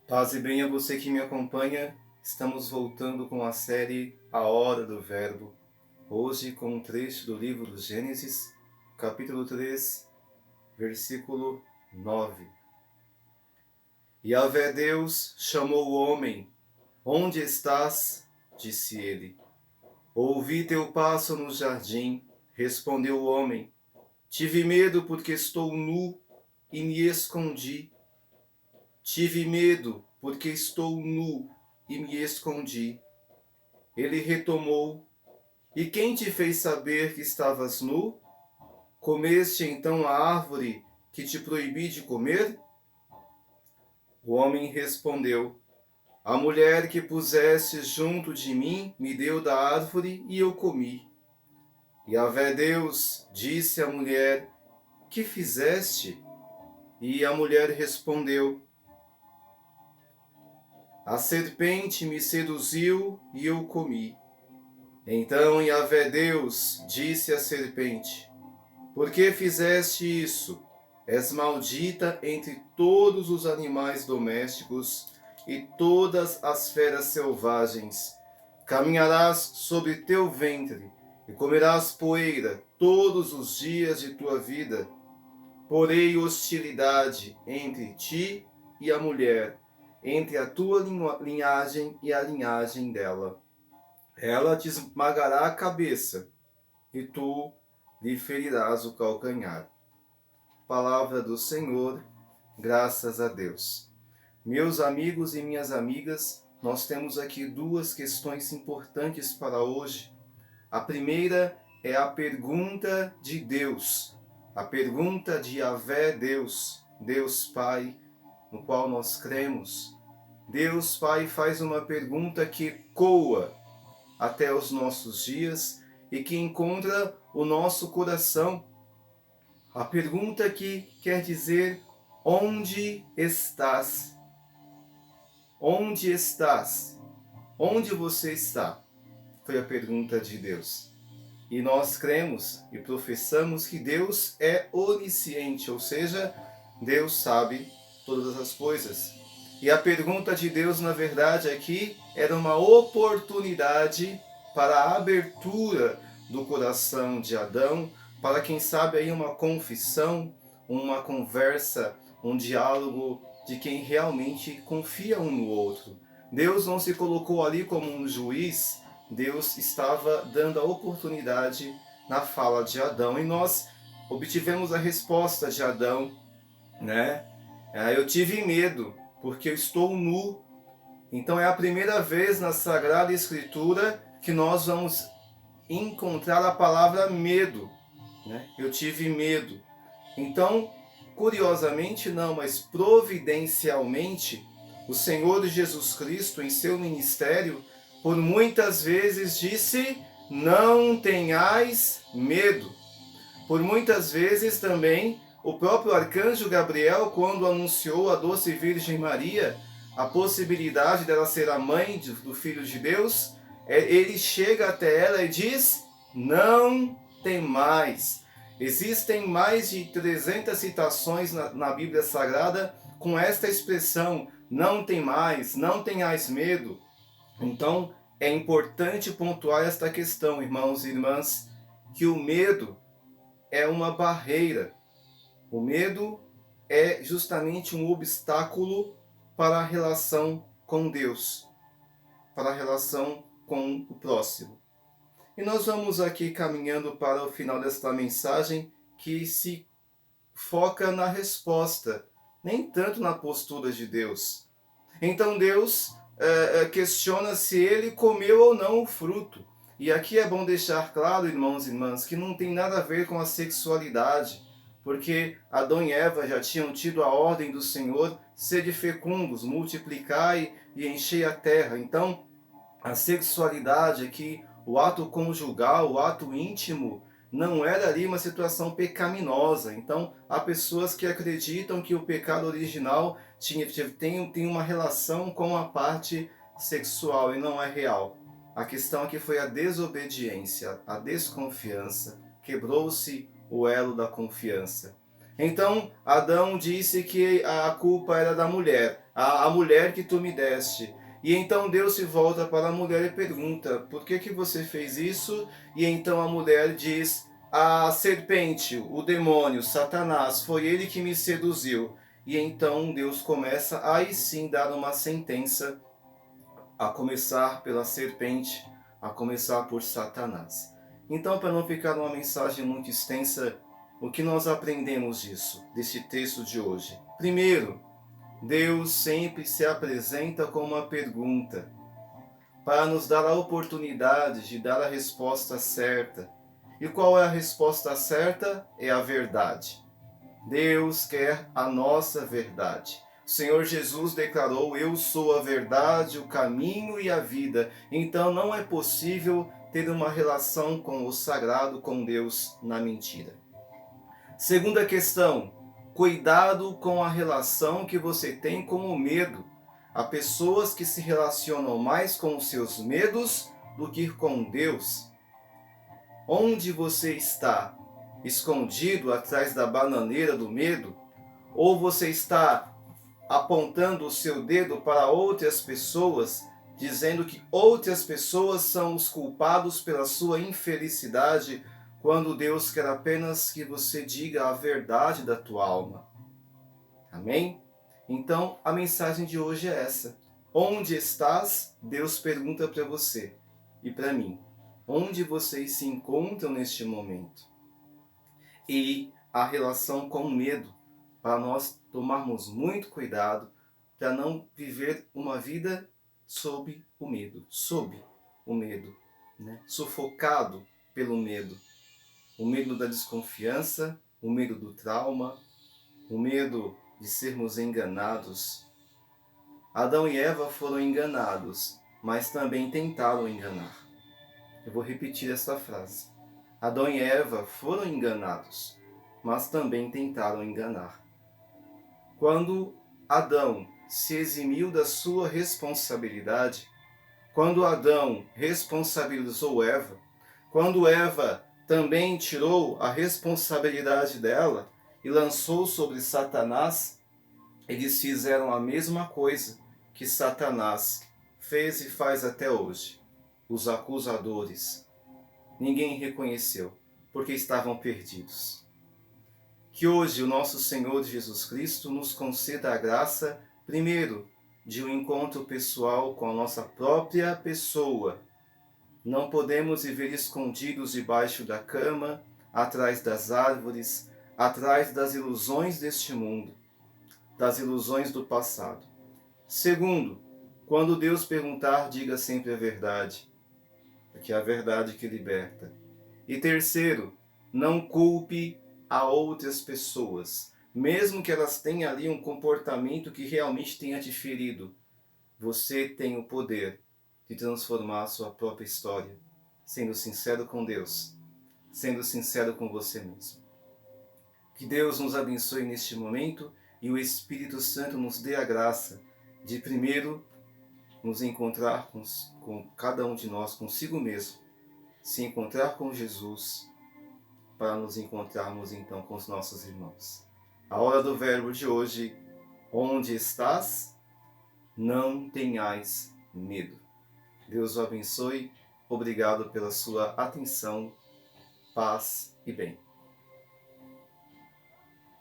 Paz e bem a você que me acompanha. Estamos voltando com a série A Hora do Verbo. Hoje com um trecho do livro do Gênesis, capítulo 3, versículo 9. Yahvé Deus chamou o homem. Onde estás? Disse ele. Ouvi teu passo no jardim, respondeu o homem. Tive medo porque estou nu e me escondi. Tive medo porque estou nu e me escondi. Ele retomou: E quem te fez saber que estavas nu? Comeste então a árvore que te proibi de comer? O homem respondeu: A mulher que puseste junto de mim me deu da árvore e eu comi. Yahvé Deus disse à mulher: Que fizeste? E a mulher respondeu: A serpente me seduziu e eu comi. Então Yahvé Deus disse à serpente: Por que fizeste isso? És maldita entre todos os animais domésticos e todas as feras selvagens. Caminharás sobre teu ventre e comerás poeira todos os dias de tua vida. Porei hostilidade entre ti e a mulher, entre a tua linhagem e a linhagem dela. Ela te esmagará a cabeça, e tu lhe ferirás o calcanhar. Palavra do Senhor, graças a Deus. Meus amigos e minhas amigas, nós temos aqui duas questões importantes para hoje. A primeira é a pergunta de Deus, a pergunta de Yahvé Deus, Deus Pai, no qual nós cremos. Deus Pai faz uma pergunta que ecoa até os nossos dias e que encontra o nosso coração. A pergunta que quer dizer: onde estás? Onde estás? Onde você está? Foi a pergunta de Deus. E nós cremos e professamos que Deus é onisciente, ou seja, Deus sabe todas as coisas. E a pergunta de Deus, na verdade, aqui era uma oportunidade para a abertura do coração de Adão, para quem sabe aí uma confissão, uma conversa, um diálogo de quem realmente confia um no outro. Deus não se colocou ali como um juiz, Deus estava dando a oportunidade na fala de Adão e nós obtivemos a resposta de Adão, né? Eu tive medo porque eu estou nu. Então é a primeira vez na Sagrada Escritura que nós vamos encontrar a palavra medo, né? Eu tive medo. Então, curiosamente não, mas providencialmente, o Senhor Jesus Cristo, em seu ministério, por muitas vezes disse: não tenhais medo. Por muitas vezes também, o próprio arcanjo Gabriel, quando anunciou à doce Virgem Maria a possibilidade dela ser a mãe do Filho de Deus, ele chega até ela e diz: não temais. Existem mais de 300 citações na Bíblia Sagrada com esta expressão: não temais, não tenhais medo. Então, é importante pontuar esta questão, irmãos e irmãs, que o medo é uma barreira. O medo é justamente um obstáculo para a relação com Deus, para a relação com o próximo. E nós vamos aqui caminhando para o final desta mensagem que se foca na resposta, nem tanto na postura de Deus. Então Deus questiona se ele comeu ou não o fruto. E aqui é bom deixar claro, irmãos e irmãs, que não tem nada a ver com a sexualidade, porque Adão e Eva já tinham tido a ordem do Senhor: sede fecundos, multiplicai e enchei a terra. Então, a sexualidade aqui, o ato conjugal, o ato íntimo, não era ali uma situação pecaminosa. Então, há pessoas que acreditam que o pecado original tem uma relação com a parte sexual e não é real. A questão aqui foi a desobediência, a desconfiança. Quebrou-se o elo da confiança. Então Adão disse que a culpa era da mulher, a mulher que tu me deste. E então Deus se volta para a mulher e pergunta: por que você fez isso? E então a mulher diz: a serpente, o demônio, Satanás, foi ele que me seduziu. E então Deus começa aí sim dar uma sentença, a começar pela serpente, a começar por Satanás. Então, para não ficar uma mensagem muito extensa, o que nós aprendemos disso, desse texto de hoje? Primeiro, Deus sempre se apresenta com uma pergunta, para nos dar a oportunidade de dar a resposta certa. E qual é a resposta certa? É a verdade. Deus quer a nossa verdade. O Senhor Jesus declarou: eu sou a verdade, o caminho e a vida. Então não é possível ter uma relação com o sagrado, com Deus, na mentira. Segunda questão: cuidado com a relação que você tem com o medo. Há pessoas que se relacionam mais com os seus medos do que com Deus. Onde você está? Escondido atrás da bananeira do medo? Ou você está apontando o seu dedo para outras pessoas, dizendo que outras pessoas são os culpados pela sua infelicidade, quando Deus quer apenas que você diga a verdade da tua alma? Amém? Então, a mensagem de hoje é essa. Onde estás? Deus pergunta para você e para mim. Onde vocês se encontram neste momento? E a relação com o medo, para nós tomarmos muito cuidado para não viver uma vida sob o medo, né? Sufocado pelo medo. O medo da desconfiança, o medo do trauma, o medo de sermos enganados. Adão e Eva foram enganados, mas também tentaram enganar. Eu vou repetir essa frase. Adão e Eva foram enganados, mas também tentaram enganar. Quando Adão se eximiu da sua responsabilidade, quando Adão responsabilizou Eva, quando Eva também tirou a responsabilidade dela e lançou sobre Satanás, eles fizeram a mesma coisa que Satanás fez e faz até hoje. Os acusadores. Ninguém reconheceu, porque estavam perdidos. Que hoje o nosso Senhor Jesus Cristo nos conceda a graça, primeiro, de um encontro pessoal com a nossa própria pessoa. Não podemos viver escondidos debaixo da cama, atrás das árvores, atrás das ilusões deste mundo, das ilusões do passado. Segundo, quando Deus perguntar, diga sempre a verdade, porque é a verdade que liberta. E terceiro, não culpe a outras pessoas, mesmo que elas tenham ali um comportamento que realmente tenha te ferido. Você tem o poder de transformar a sua própria história, sendo sincero com Deus, sendo sincero com você mesmo. Que Deus nos abençoe neste momento e o Espírito Santo nos dê a graça de primeiro nos encontrar com cada um de nós, consigo mesmo, se encontrar com Jesus, para nos encontrarmos então com os nossos irmãos. A hora do verbo de hoje: onde estás? Não tenhais medo. Deus o abençoe. Obrigado pela sua atenção, paz e bem.